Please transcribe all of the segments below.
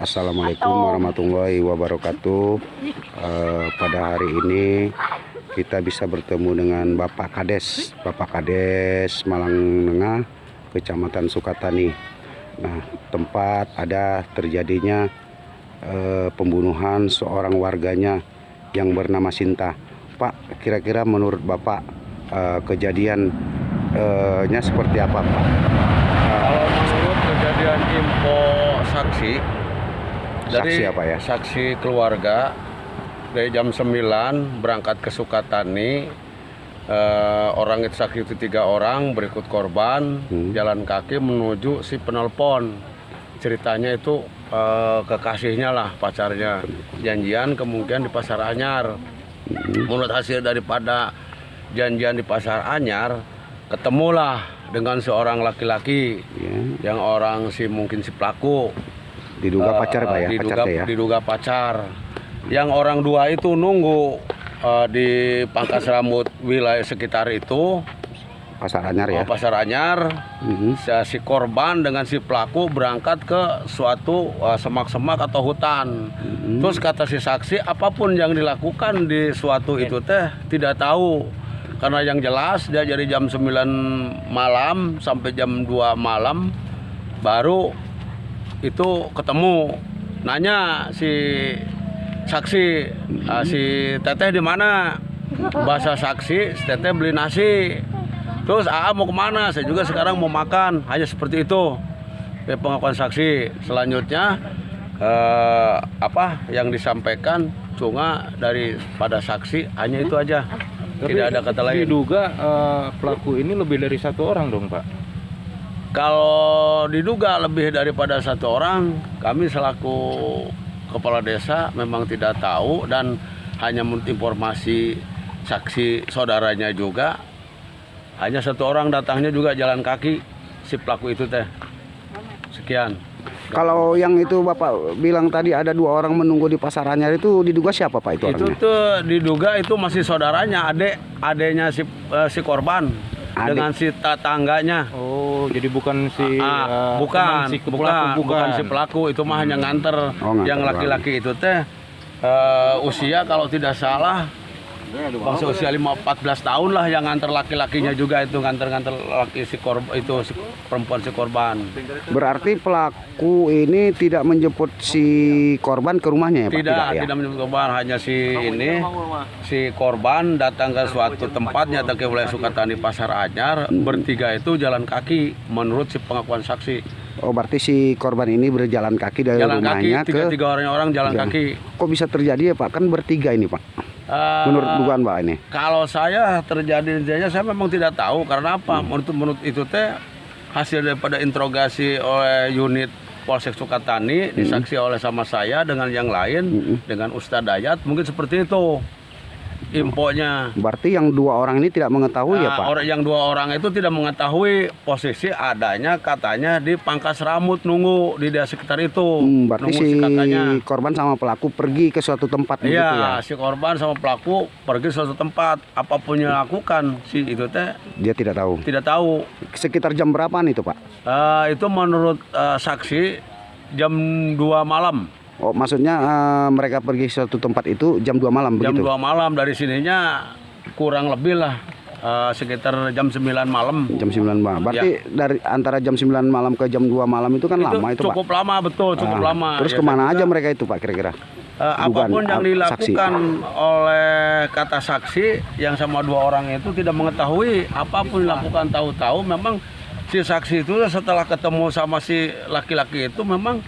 Assalamualaikum warahmatullahi wabarakatuh. Pada hari ini kita bisa bertemu dengan Bapak Kades Malangnengah, Kecamatan Sukatani. Nah, tempat ada terjadinya pembunuhan seorang warganya yang bernama Sinta. Pak, kira-kira menurut Bapak kejadiannya seperti apa, Pak? Kalau menurut kejadian info saksi dari Saksi apa ya? saksi keluarga, dari jam 9 berangkat ke Sukatani, orang itu saksi itu 3 orang berikut korban jalan kaki menuju si penelpon. Ceritanya itu kekasihnya lah, pacarnya, janjian kemudian di Pasar Anyar. Menurut hasil daripada janjian di Pasar Anyar, ketemulah dengan seorang laki-laki yang mungkin si pelaku Diduga pacar, Pak ya? Diduga pacar. Yang orang dua itu nunggu di pangkas rambut wilayah sekitar itu, Pasar Anyar ya? Pasar Anyar. Si korban dengan si pelaku berangkat ke suatu semak-semak atau hutan. Terus kata si saksi, apapun yang dilakukan di suatu itu teh tidak tahu. Karena yang jelas dia dari jam 9 malam sampai jam 2 malam baru itu ketemu. Nanya si saksi, si teteh di mana? Bahasa saksi, si teteh beli nasi. Terus mau kemana? Saya juga sekarang mau makan. Hanya seperti itu pengakuan saksi. Selanjutnya apa yang disampaikan cuma daripada saksi hanya itu aja. Tidak ada kata lain. Diduga pelaku ini lebih dari 1 orang dong, Pak? Kalau diduga lebih daripada 1 orang, kami selaku kepala desa memang tidak tahu, dan hanya menurut informasi saksi saudaranya juga, hanya 1 orang datangnya juga jalan kaki si pelaku itu teh. Sekian. Kalau yang itu Bapak bilang tadi ada 2 orang menunggu di Pasar Anyar, itu diduga siapa, Pak, itu orangnya? Itu diduga itu masih saudaranya, adeknya si korban. Dengan si tetangganya. Oh, jadi bukan si bukan si pelaku, itu mah hanya nganter. Yang laki-laki itu teh usia kalau tidak salah masih usia 14 tahun lah, yang nganter laki-lakinya juga itu, nganter laki si korban itu, si perempuan si korban. Berarti pelaku ini tidak menjemput si korban ke rumahnya ya, Pak? Tidak menjemput korban, hanya si korban datang ke suatu tempatnya atau ke wilayah Sukatani Pasar Anyar, bertiga itu jalan kaki menurut si pengakuan saksi. Oh, berarti si korban ini berjalan kaki dari rumahnya ke tiga orang jalan kaki. Kok bisa terjadi ya, Pak? Kan bertiga ini, Pak. Menurut dugaan Pak ini. Kalau saya terjadinya saya memang tidak tahu karena apa. Menurut itu teh hasil daripada interogasi oleh unit Polsek Sukatani, disaksi oleh sama saya dengan yang lain, dengan Ustadz Dayat, mungkin seperti itu infonya. Berarti yang 2 orang ini tidak mengetahui ya, Pak? Yang 2 orang itu tidak mengetahui posisi adanya katanya di pangkas rambut nunggu di daerah sekitar itu. Berarti si korban sama pelaku pergi ke suatu tempat begitu ya? Iya, si korban sama pelaku pergi ke suatu tempat. Apapun yang dilakukan si itu teh dia tidak tahu. Tidak tahu. Sekitar jam berapaan itu, Pak? Itu menurut saksi jam 2 malam. Oh, maksudnya mereka pergi ke suatu tempat itu jam 2 malam begitu? Jam 2 malam, dari sininya kurang lebih lah sekitar jam 9 malam. Jam 9 malam. Berarti dari antara jam 9 malam ke jam 2 malam itu kan lama itu, Pak? Cukup lama, betul, cukup lama. Terus kemana aja mereka itu, Pak, kira-kira? Apapun yang dilakukan oleh kata saksi, yang sama 2 orang itu tidak mengetahui apapun dilakukan, tahu-tahu memang si saksi itu setelah ketemu sama si laki-laki itu memang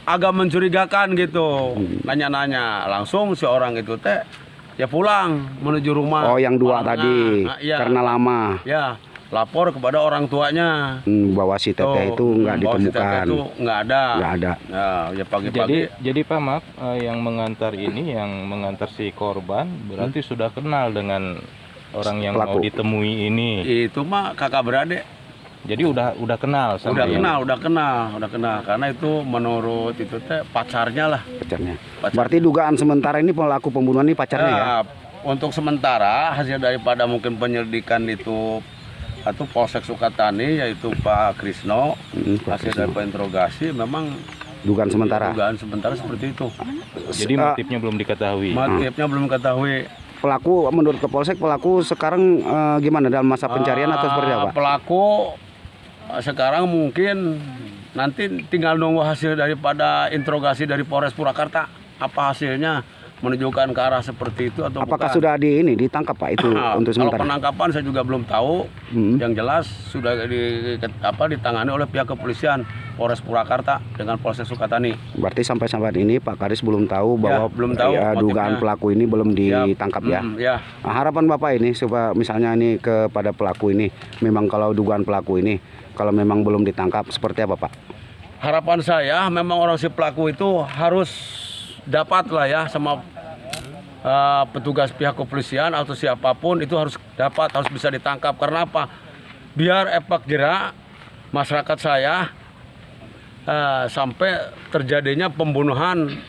agak mencurigakan gitu, nanya-nanya. Langsung si orang itu teh ya pulang menuju rumah. Oh, yang 2 tadi karena lama. Ya, lapor kepada orang tuanya bahwa si teteh itu nggak ditemukan. Si teteh itu nggak ada. Ya pagi-pagi. Jadi Pak, maaf, yang mengantar si korban berarti sudah kenal dengan orang yang mau ditemui ini. Itu mah kakak beradik. Jadi udah kenal sama udah kenal karena itu menurut itu teh pacarnya lah. Pacarnya. Berarti dugaan sementara ini pelaku pembunuhan ini pacarnya ya? Untuk sementara hasil daripada mungkin penyelidikan itu atau Polsek Sukatani yaitu Pak Krisno. Pak Hasil Krisno. dari interogasi memang Dugaan sementara. dugaan sementara seperti itu. Jadi motifnya belum diketahui. Motifnya belum ketahui. Pelaku menurut Kapolsek pelaku sekarang gimana dalam masa pencarian atau seperti apa? Pelaku sekarang mungkin nanti tinggal nunggu hasil daripada interogasi dari Polres Purwakarta. Apa hasilnya menunjukkan ke arah seperti itu atau Apakah bukan. sudah ditangkap Pak itu untuk Kalau sementara? penangkapan saya juga belum tahu. Yang jelas sudah ditangani oleh pihak kepolisian Polres Purwakarta dengan Polsek Sukatani. Berarti sampai saat ini Pak Kadis belum tahu bahwa belum tahu dugaan motifnya. pelaku ini belum ditangkap ya. Ya. Nah, harapan Bapak ini supaya misalnya ini kepada pelaku ini, memang kalau dugaan pelaku ini kalau memang belum ditangkap seperti apa Pak? Harapan saya memang orang si pelaku itu harus dapat lah ya sama petugas pihak kepolisian atau siapapun itu harus bisa ditangkap. Karena apa? Biar efek jerak masyarakat saya sampai terjadinya pembunuhan,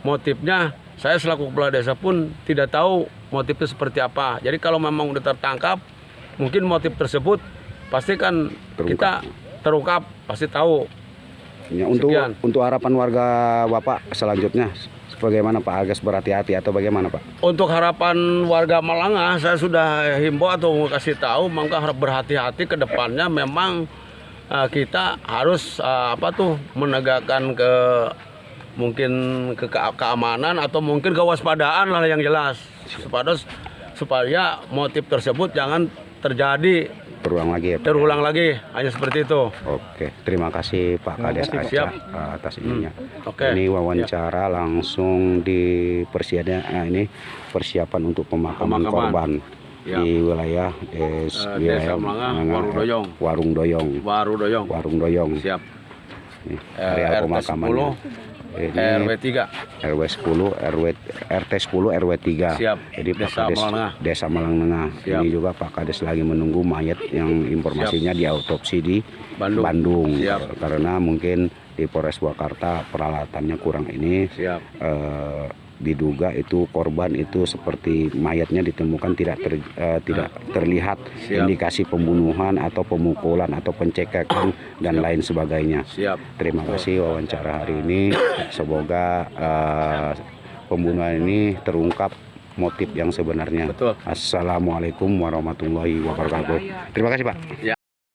motifnya saya selaku kepala desa pun tidak tahu motifnya seperti apa. Jadi kalau memang udah tertangkap, mungkin motif tersebut pasti kan kita terungkap, pasti tahu. Ya, Sekian. untuk harapan warga Bapak selanjutnya bagaimana Pak? Agak berhati-hati atau bagaimana Pak? Untuk harapan warga Malanga, saya sudah himbau atau kasih tahu, maka harap berhati-hati ke depannya. Memang kita harus menegakkan keamanan atau mungkin kewaspadaan lah yang jelas, supaya motif tersebut jangan terulang lagi, hanya seperti itu. Oke, terima kasih Pak Kades Aceh atas ininya. Oke. Ini wawancara langsung di persiapan untuk pemakaman korban di wilayah Desa Malanga, Warung Doyong. Siap. Nih, area RT pemakamannya. 10, Ini RW 3. RW 10, RT 10, RW 3. Siap. Jadi Pak Desa Kades Malanga. Desa Malangengah. Siap. Ini juga Pak Kades lagi menunggu mayat yang informasinya diautopsi di Bandung. Siap. Karena mungkin di Polres Purwakarta peralatannya kurang ini. Siap. Diduga itu korban itu seperti mayatnya ditemukan tidak terlihat Siap. indikasi pembunuhan atau pemukulan atau pencegahan dan lain sebagainya. Siap. Terima kasih wawancara hari ini. Semoga pembunuhan ini terungkap motif yang sebenarnya. Betul. Assalamualaikum warahmatullahi wabarakatuh. Terima kasih Pak.